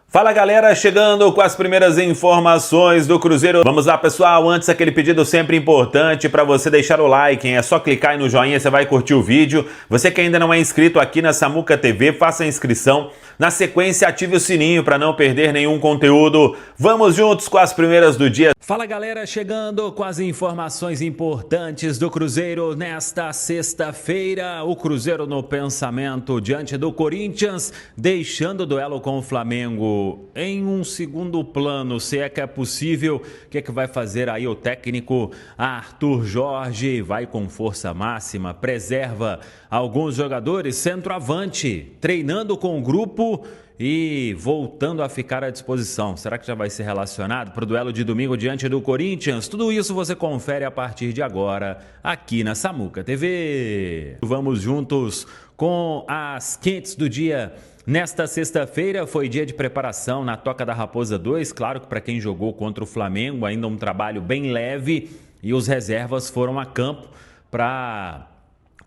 Fala galera, chegando com as primeiras informações do Cruzeiro. Vamos lá pessoal, antes aquele pedido sempre importante para você deixar o like, hein? É só clicar aí no joinha, você vai curtir o vídeo. Você que ainda não é inscrito aqui na Samuca TV, faça a inscrição. Na sequência, ative o sininho para não perder nenhum conteúdo. Vamos juntos com as primeiras do dia. Fala galera, chegando com as informações importantes do Cruzeiro nesta sexta-feira. O Cruzeiro no pensamento diante do Corinthians, deixando o duelo com o Flamengo em um segundo plano, se é que é possível. O que é que vai fazer aí o técnico Arthur Jorge? Vai com força máxima, preserva alguns jogadores, centroavante, treinando com o grupo e voltando a ficar à disposição. Será que já vai ser relacionado para o duelo de domingo diante do Corinthians? Tudo isso você confere a partir de agora aqui na Samuca TV. Vamos juntos com as quentes do dia. Nesta sexta-feira foi dia de preparação na Toca da Raposa 2. Claro que para quem jogou contra o Flamengo, ainda um trabalho bem leve, e os reservas foram a campo para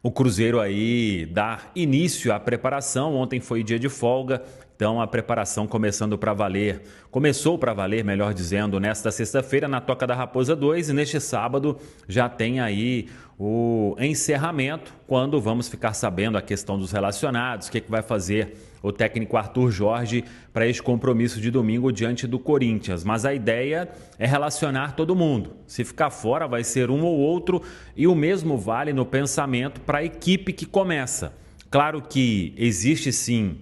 o Cruzeiro aí dar início à preparação. Ontem foi dia de folga, então a preparação começou para valer, melhor dizendo, nesta sexta-feira na Toca da Raposa 2, e neste sábado já tem aí o encerramento, quando vamos ficar sabendo a questão dos relacionados, o que vai fazer o técnico Arthur Jorge para este compromisso de domingo diante do Corinthians. Mas a ideia é relacionar todo mundo. Se ficar fora vai ser um ou outro, e o mesmo vale no pensamento para a equipe que começa. Claro que existe sim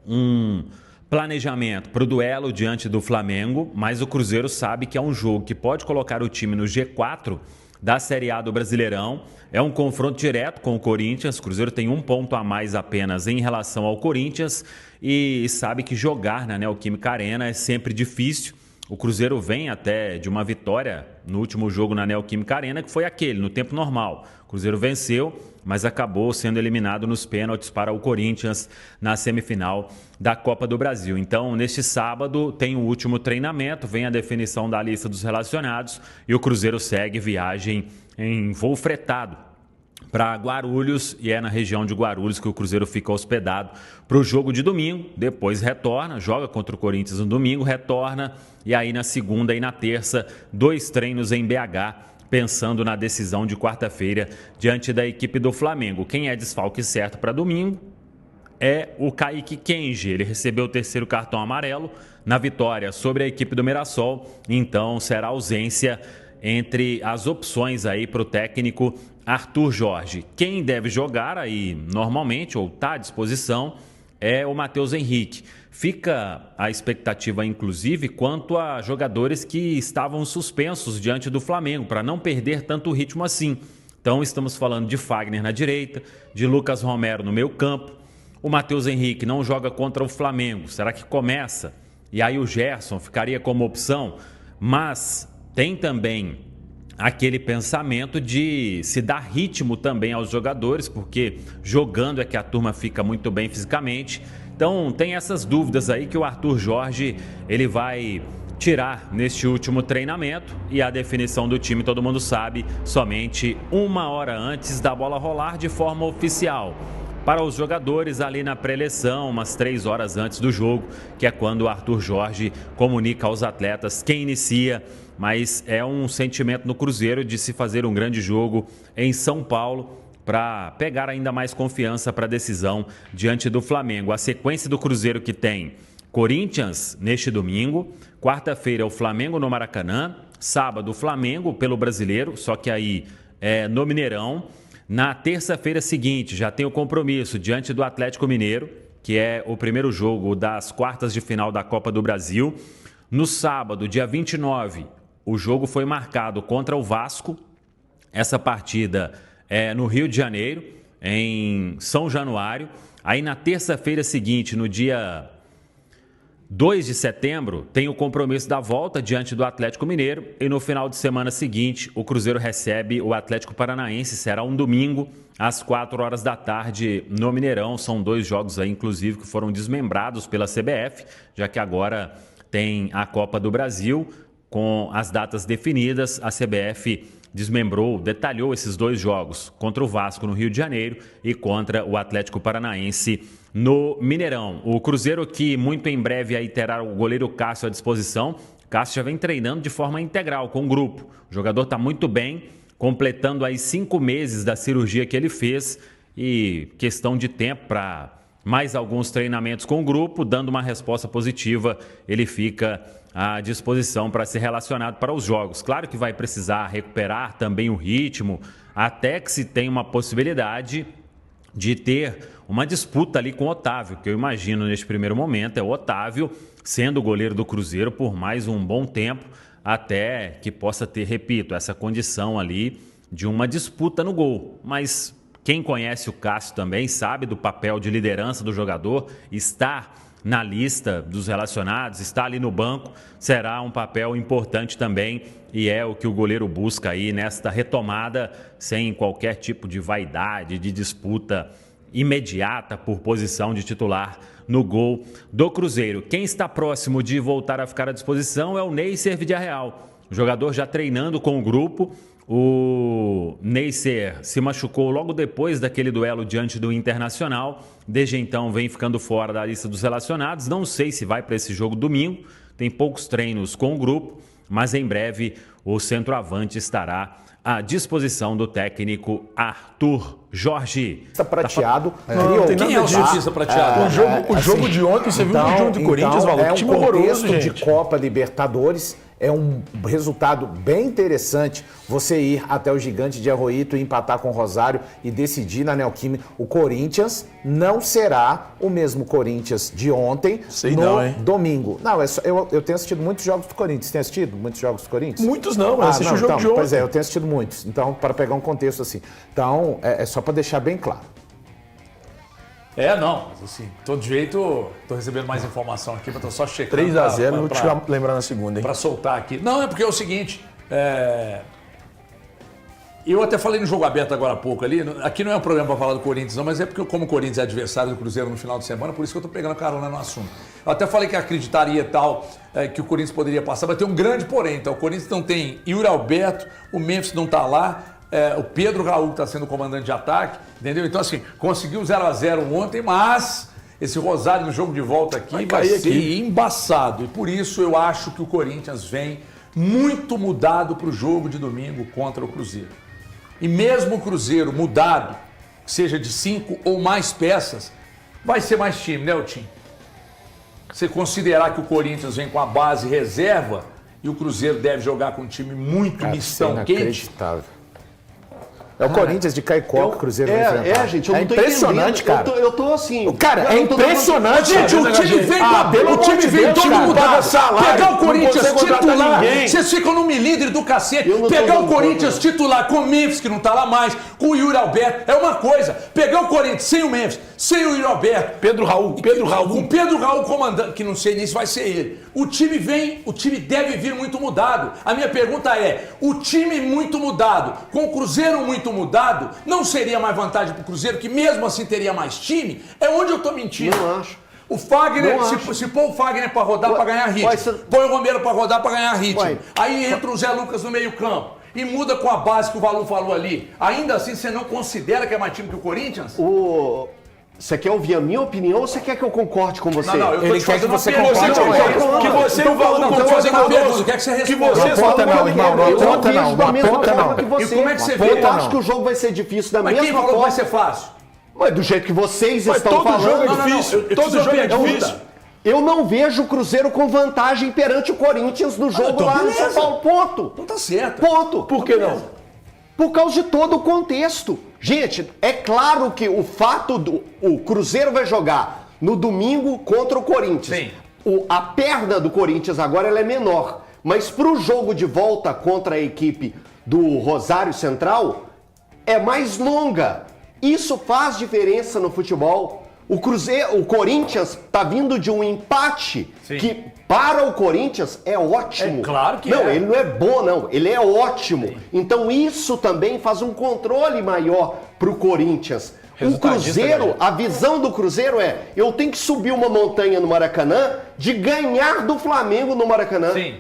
um planejamento para o duelo diante do Flamengo, mas o Cruzeiro sabe que é um jogo que pode colocar o time no G4 da Série A do Brasileirão. É um confronto direto com o Corinthians. O Cruzeiro tem um ponto a mais apenas em relação ao Corinthians e sabe que jogar na Neoquímica Arena é sempre difícil. O Cruzeiro vem até de uma vitória no último jogo na Neoquímica Arena, que foi aquele, no tempo normal. O Cruzeiro venceu, mas acabou sendo eliminado nos pênaltis para o Corinthians na semifinal da Copa do Brasil. Então, neste sábado, tem o último treinamento, vem a definição da lista dos relacionados e o Cruzeiro segue viagem em voo fretado para Guarulhos, e é na região de Guarulhos que o Cruzeiro fica hospedado para o jogo de domingo. Depois retorna, joga contra o Corinthians no domingo, retorna, e aí na segunda e na terça, 2 treinos em BH, pensando na decisão de quarta-feira diante da equipe do Flamengo. Quem é desfalque certo para domingo é o Kaique Kenji. Ele recebeu o 3º cartão amarelo na vitória sobre a equipe do Mirassol, então será ausência entre as opções aí para o técnico Arthur Jorge. Quem deve jogar aí normalmente, ou está à disposição, é o Matheus Henrique. Fica a expectativa, inclusive, quanto a jogadores que estavam suspensos diante do Flamengo, para não perder tanto ritmo assim. Então estamos falando de Fagner na direita, de Lucas Romero no meio campo. O Matheus Henrique não joga contra o Flamengo. Será que começa? E aí o Gerson ficaria como opção? Mas tem também aquele pensamento de se dar ritmo também aos jogadores, porque jogando é que a turma fica muito bem fisicamente. Então tem essas dúvidas aí que o Arthur Jorge ele vai tirar neste último treinamento, e a definição do time, todo mundo sabe, somente 1 hora antes da bola rolar de forma oficial. Para os jogadores ali na pré-eleição, umas 3 horas antes do jogo, que é quando o Arthur Jorge comunica aos atletas quem inicia. Mas é um sentimento no Cruzeiro de se fazer um grande jogo em São Paulo para pegar ainda mais confiança para a decisão diante do Flamengo. A sequência do Cruzeiro que tem Corinthians neste domingo, quarta-feira o Flamengo no Maracanã, sábado o Flamengo pelo Brasileiro, só que aí é no Mineirão. Na terça-feira seguinte já tem o compromisso diante do Atlético Mineiro, que é o primeiro jogo das quartas de final da Copa do Brasil. No sábado, dia 29, o jogo foi marcado contra o Vasco. Essa partida é no Rio de Janeiro, em São Januário. Aí na terça-feira seguinte, no dia 2 de setembro, tem o compromisso da volta diante do Atlético Mineiro, e no final de semana seguinte o Cruzeiro recebe o Atlético Paranaense. Será um domingo às 4 horas da tarde no Mineirão. São 2 jogos aí, inclusive, que foram desmembrados pela CBF, já que agora tem a Copa do Brasil com as datas definidas. A CBF desmembrou, detalhou esses 2 jogos, contra o Vasco no Rio de Janeiro e contra o Atlético Paranaense no Mineirão. O Cruzeiro, que muito em breve aí terá o goleiro Cássio à disposição. Cássio já vem treinando de forma integral com o grupo. O jogador está muito bem, completando aí 5 meses da cirurgia que ele fez e questão de tempo para mais alguns treinamentos com o grupo. Dando uma resposta positiva, ele fica à disposição para ser relacionado para os jogos. Claro que vai precisar recuperar também o ritmo, até que se tenha uma possibilidade de ter uma disputa ali com o Otávio, que eu imagino neste primeiro momento é o Otávio sendo o goleiro do Cruzeiro por mais um bom tempo, até que possa ter, repito, essa condição ali de uma disputa no gol. Mas quem conhece o Cássio também sabe do papel de liderança do jogador, está na lista dos relacionados, está ali no banco, será um papel importante também e é o que o goleiro busca aí nesta retomada, sem qualquer tipo de vaidade, de disputa imediata por posição de titular no gol do Cruzeiro. Quem está próximo de voltar a ficar à disposição é o Neisser Vidiarreal, o jogador já treinando com o grupo. O Neisser se machucou logo depois daquele duelo diante do Internacional. Desde então vem ficando fora da lista dos relacionados. Não sei se vai para esse jogo domingo. Tem poucos treinos com o grupo, mas em breve o centroavante estará à disposição do técnico Arthur Jorge. Prateado. Quem é o surfista prateado? O jogo de ontem, você viu o jogo de Corinthians, é um contexto de Copa Libertadores. É um resultado bem interessante você ir até o Gigante de Arroito e empatar com o Rosário e decidir na Neoquímica. O Corinthians não será o mesmo Corinthians de ontem domingo. Não, eu tenho assistido muitos jogos do Corinthians. Tem assistido muitos jogos do Corinthians? Muitos não, eu assisti o jogo de ontem. Pois é, eu tenho assistido muitos. Então, para pegar um contexto assim. Então, é só para deixar bem claro. Não, mas assim, de todo jeito, tô recebendo mais informação aqui, mas tô só checando. 3-0, vou te lembrar na segunda, hein? Pra soltar aqui. Não, é porque é o seguinte, eu até falei no jogo aberto agora há pouco ali, aqui não é um programa para falar do Corinthians não, mas é porque como o Corinthians é adversário do Cruzeiro no final de semana, por isso que eu tô pegando carona no assunto. Eu até falei que acreditaria tal, que o Corinthians poderia passar, mas tem um grande porém, então o Corinthians não tem Yuri Alberto, o Memphis não tá lá, o Pedro Raul está sendo comandante de ataque, entendeu? Então, assim, conseguiu 0-0 ontem, mas esse Rosário no jogo de volta aqui vai ser embaçado. E por isso eu acho que o Corinthians vem muito mudado para o jogo de domingo contra o Cruzeiro. E mesmo o Cruzeiro mudado, seja de 5 ou mais peças, vai ser mais time, né, Tim? Você considerar que o Corinthians vem com a base reserva e o Cruzeiro deve jogar com um time muito mistão quente. É o Corinthians de Caicó que o Cruzeiro vai enfrentar. Gente, eu não tô impressionante, entendendo. cara. Eu tô assim... Cara, é impressionante. Gente, o time vem todo mudado. Pegar o Corinthians titular, vocês ficam no milímetro do cacete. Pegar o Corinthians titular com o Memphis, que não tá lá mais, com o Yuri Alberto, é uma coisa. Pegar o Corinthians sem o Memphis, sem o Yuri Alberto. Pedro Raul. Com o Pedro Raul comandante, que não sei nem se vai ser ele. O time deve vir muito mudado. A minha pergunta é, o time muito mudado, com o Cruzeiro muito mudado, não seria mais vantagem para o Cruzeiro, que mesmo assim teria mais time? É onde eu estou mentindo. Não acho. O Fagner, se pôr o Fagner para rodar para ganhar ritmo, põe o Romero para rodar para ganhar ritmo, aí entra o Zé Lucas no meio campo e muda com a base que o Valu falou ali. Ainda assim, você não considera que é mais time que o Corinthians? Você quer ouvir a minha opinião ou você quer que eu concorde com você? Não, eu tô Ele te quer que fazendo você uma pergunta. concorde. Que você e o Valu concordem conosco. Quer que você responda. Não aponta não, irmão. Não aponta não. Não aponta não. E como é que você vê? Eu acho que o jogo vai ser difícil da mesma forma. Mas quem falou que vai ser fácil? Mas do jeito que vocês estão falando... Todo jogo é difícil. Todo jogo é difícil. Eu não vejo o Cruzeiro com vantagem perante o Corinthians no jogo lá no São Paulo. Ponto. Não tá certo. Ponto. Por que não? Por causa de todo o contexto. Gente, é claro que o fato do o Cruzeiro vai jogar no domingo contra o Corinthians. Sim. A perna do Corinthians agora ela é menor. Mas para o jogo de volta contra a equipe do Rosário Central, é mais longa. Isso faz diferença no futebol. O Corinthians tá vindo de um empate que para o Corinthians é ótimo. É claro que não, ele não é bom, não. Ele é ótimo. Sim. Então isso também faz um controle maior pro Corinthians. O Cruzeiro, a visão do Cruzeiro é, eu tenho que subir uma montanha no Maracanã de ganhar do Flamengo no Maracanã. Sim.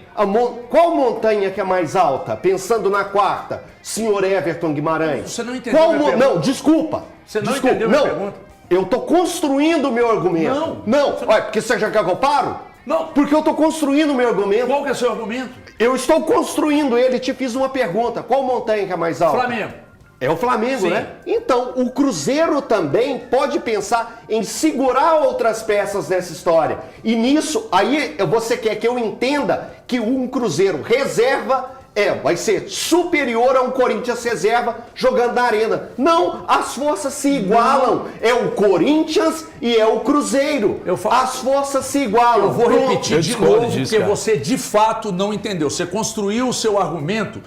Qual montanha que é mais alta? Pensando na quarta, senhor Everton Guimarães. Você não entendeu minha pergunta. Não, desculpa. Você não entendeu minha pergunta? Eu tô construindo o meu argumento. Não. Olha, porque você já quer que eu paro? Não. Porque eu tô construindo o meu argumento. Qual que é o seu argumento? Eu estou construindo ele. Te fiz uma pergunta. Qual montanha que é mais alta? Flamengo. É o Flamengo, Sim. né? Então, o Cruzeiro também pode pensar em segurar outras peças nessa história. E nisso, aí você quer que eu entenda que um Cruzeiro reserva vai ser superior a um Corinthians reserva jogando na arena. Não, as forças se igualam. É o Corinthians e é o Cruzeiro. As forças se igualam. Eu vou repetir de novo, porque cara. você de fato não entendeu. Você construiu o seu argumento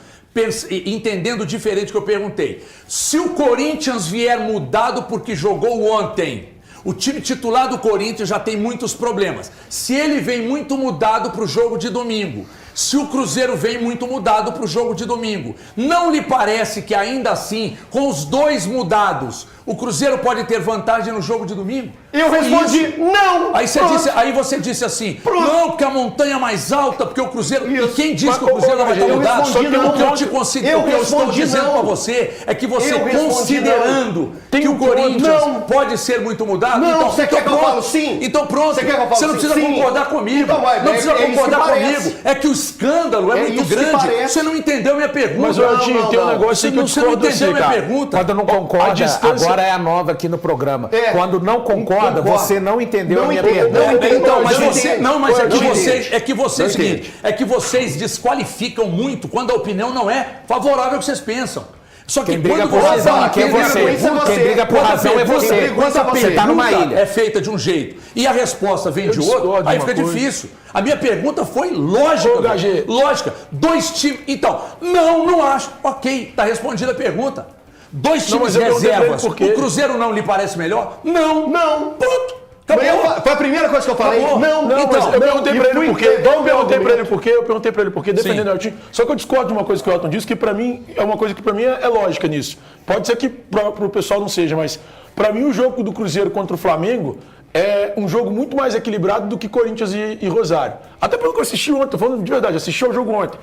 entendendo diferente do que eu perguntei. Se o Corinthians vier mudado porque jogou ontem, o time titular do Corinthians já tem muitos problemas. Se ele vem muito mudado para o jogo de domingo, se o Cruzeiro vem muito mudado para o jogo de domingo, não lhe parece que ainda assim, com os dois mudados, o Cruzeiro pode ter vantagem no jogo de domingo? Eu respondi, não! Aí você disse assim, não, porque a montanha é mais alta, porque o Cruzeiro... E quem disse que o Cruzeiro não vai ter mudado? O que eu estou dizendo para você é que você, considerando que o Corinthians pode ser muito mudado... Não, você quer que eu fale sim? Então pronto, você não precisa concordar comigo. Não precisa concordar comigo. É que o escândalo é muito grande. Você não entendeu minha pergunta. Mas, Altinho, tem um negócio aí que eu Você não discordo entendeu minha cara. pergunta. Quando não concorda, agora é a nova aqui no programa. Quando não concorda, você não entendeu a minha pergunta. Então, mas é que vocês desqualificam muito quando a opinião não é favorável ao que vocês pensam. Só que Quem briga quando por você razão aqui é você. Quem briga por razão é você. Você tá numa ilha. É feita de um jeito e a resposta vem de outro, aí fica difícil. A minha pergunta foi lógica. Lógica. Dois times. Então, não acho. Ok, tá respondida a pergunta. Dois times reservas. O Cruzeiro não lhe parece melhor? Não. Pronto. Foi a primeira coisa que eu falei. Acabou. Não, mas eu perguntei pra ele por quê. Eu perguntei pra ele por quê, defendendo o Elton. Só que eu discordo de uma coisa que o Elton disse, que pra mim é uma coisa que pra mim é lógica nisso. Pode ser que pro pessoal não seja, mas pra mim o jogo do Cruzeiro contra o Flamengo é um jogo muito mais equilibrado do que Corinthians e Rosário. Até pelo que eu assisti ontem, tô falando de verdade, assisti ao jogo ontem.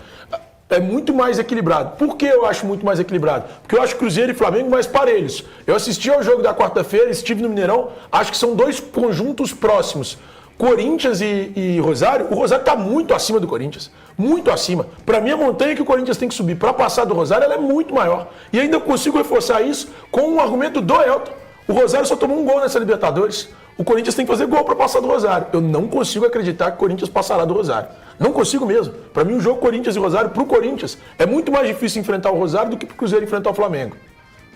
É muito mais equilibrado. Por que eu acho muito mais equilibrado? Porque eu acho Cruzeiro e Flamengo mais parelhos. Eu assisti ao jogo da quarta-feira, estive no Mineirão, acho que são dois conjuntos próximos. Corinthians e Rosário, o Rosário está muito acima do Corinthians. Muito acima. Para mim, a montanha que o Corinthians tem que subir para passar do Rosário, ela é muito maior. E ainda consigo reforçar isso com um argumento do Elton. O Rosário só tomou um gol nessa Libertadores. O Corinthians tem que fazer gol para passar do Rosário. Eu não consigo acreditar que o Corinthians passará do Rosário. Não consigo mesmo. Para mim, o jogo Corinthians e Rosário, pro Corinthians, é muito mais difícil enfrentar o Rosário do que pro Cruzeiro enfrentar o Flamengo.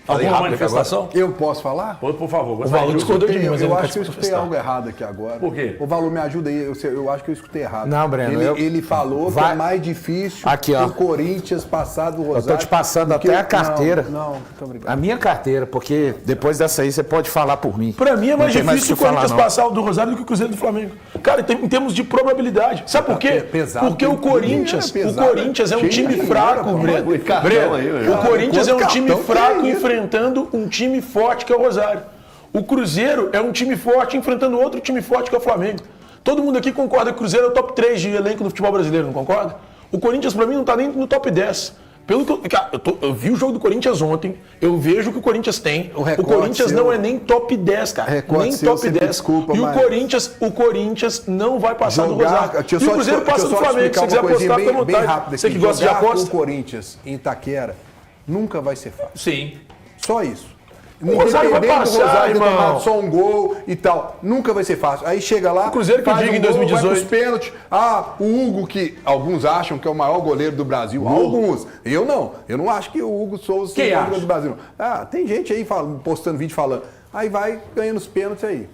Alguma manifestação? Eu posso falar? Por favor. O Valor discordou de mim, mas eu ele acho que eu escutei algo errado aqui agora. Por quê? O Valor, me ajuda aí. Eu acho que eu escutei errado. Não, Breno. Ele falou que é mais difícil aqui, ó, o Corinthians passar do Rosário. Eu tô te passando até a carteira. Não, muito obrigado. A minha carteira, porque depois dessa aí você pode falar por mim. Pra mim é mais difícil o Corinthians falar, passar do Rosário do que o Cruzeiro do Flamengo. Cara, em termos de probabilidade. Sabe por quê? Pesado. Porque o Corinthians é um time fraco, Breno. O Corinthians é um time fraco enfrentando um time forte que é o Rosário. O Cruzeiro é um time forte enfrentando outro time forte que é o Flamengo. Todo mundo aqui concorda que o Cruzeiro é o top 3 de elenco do futebol brasileiro, não concorda? O Corinthians, pra mim, não tá nem no top 10. Pelo que eu vi o jogo do Corinthians ontem, eu vejo o que o Corinthians tem. O Corinthians não é nem top 10, cara. Nem top 10. Desculpa, e o Corinthians não vai passar do Rosário. E o Cruzeiro passa do Flamengo. Se você quiser apostar, fica à vontade. Você que gosta de aposta. O Corinthians em Itaquera nunca vai ser fácil. Sim. Só isso. O Rosário vai passar, do Rosário irmão. ter tomado só um gol e tal. Nunca vai ser fácil. Aí chega lá, o Cruzeiro que faz diga um em gol, 2018. vai pros pênaltis. O Hugo, que alguns acham que é o maior goleiro do Brasil. Alguns. Eu não. Eu não acho que o Hugo Souza seja o maior goleiro do Brasil. Tem gente aí postando vídeo falando. Aí vai ganhando os pênaltis aí.